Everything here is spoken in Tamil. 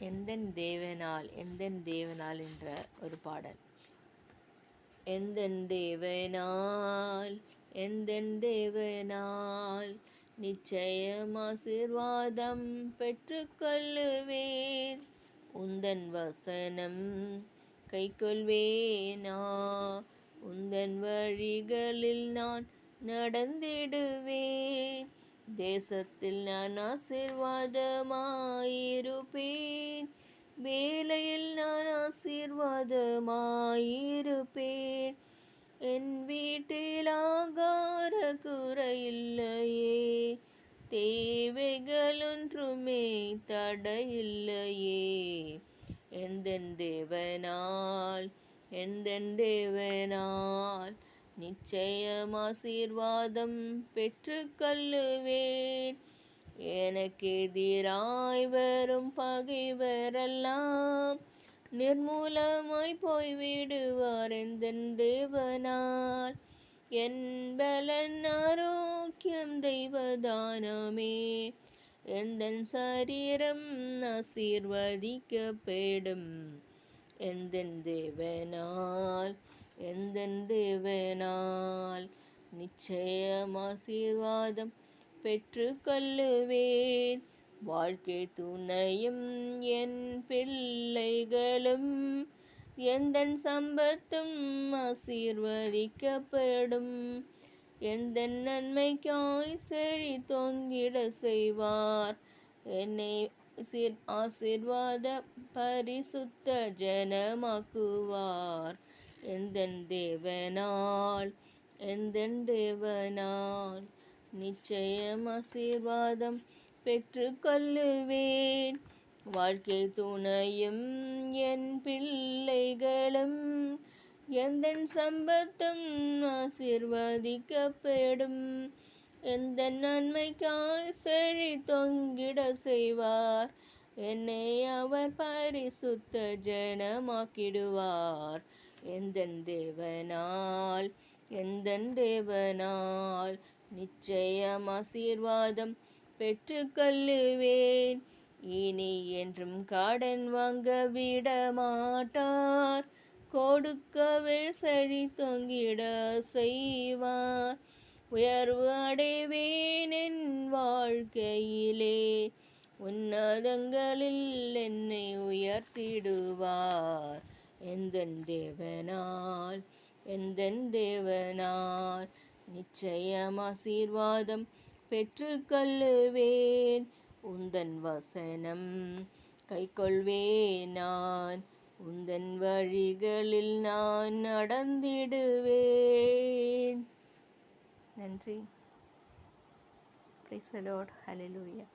எந்தன் தேவனால் எந்தன் தேவனால் என்ற ஒரு பாடல். எந்தன் தேவனால் எந்தன் தேவனால் நிச்சயம் ஆசீர்வாதம் பெற்றுக்கொள்ளுவேன். உந்தன் வசனம் கைக்கொள்வேனா, உந்தன் வழிகளில் நான் நடந்திடுவேன். தேசத்தில் நான் ஆசீர்வாதமாயிருப்பேன், வேலையில் நான் ஆசீர்வாதமாயிருப்பேன். என் வீட்டில் ஆகார குறையில்லையே, தேவைகளொன்றுமே தடையில்லையே. எந்தன் தேவனால் எந்தன் தேவனால் நிச்சயம் ஆசீர்வாதம் பெற்றுக்கொள்ளுவேன். எனக்கு எதிராய் வரும் பகைவரெல்லாம் நிர்மூலமாய் போய்விடுவார் எந்தன் தேவனால். என் பலன் ஆரோக்கியம் தெய்வதானமே, எந்தன் சரீரம் ஆசீர்வதிக்கப்படும். எந்தன் தேவனால் எந்தன் தேவனால் நிச்சயம் ஆசீர்வாதம் பெற்றுக்கொள்ளுவேன். வாழ்க்கை துணையும் என் பிள்ளைகளும் எந்தன் சம்பத்தும் ஆசீர்வதிக்கப்படும். எந்தன் நன்மைக்காய் செழி தொங்கிட செய்வார். என்னை ஆசீர்வாத பரிசுத்த ஜனமாக்குவார். எந்தன் தேவனால் எந்தன் தேவனால் நிச்சயம் ஆசீர்வாதம் பெற்றுக்கொள்ளுவேன். வாழ்க்கை துணையும் என் பிள்ளைகளும் எந்தன் சம்பத்தும் ஆசீர்வதிக்கப்படும். எந்தன் நன்மைக்காய் செழி தொங்கிட செய்வார். என்னை அவர் பரிசுத்த ஜனமாக்கிடுவார். எந்தன் தேவனால் எந்தன் தேவனால் நிச்சயம் ஆசீர்வாதம் பெற்றுக்கொள்ளுவேன். இனி என்றும் கடன் வாங்க விட மாட்டார், கொடுக்கவே செழி தொங்கிட செய்வார். உயர்வு அடைவேன் என் வாழ்க்கையிலே, உன்னதங்களில் என்னை உயர்த்திடுவார். எந்தன் தேவனால் எந்தன் தேவனால் நிச்சயம் ஆசீர்வாதம் பெற்றுக்கொள்ளுவேன். உந்தன் வசனம் கைக்கொள்வேன் நான், உந்தன் வழிகளில் நான் நடந்திடுவேன். நன்றி. Praise the Lord. ஹல்லேலூயா.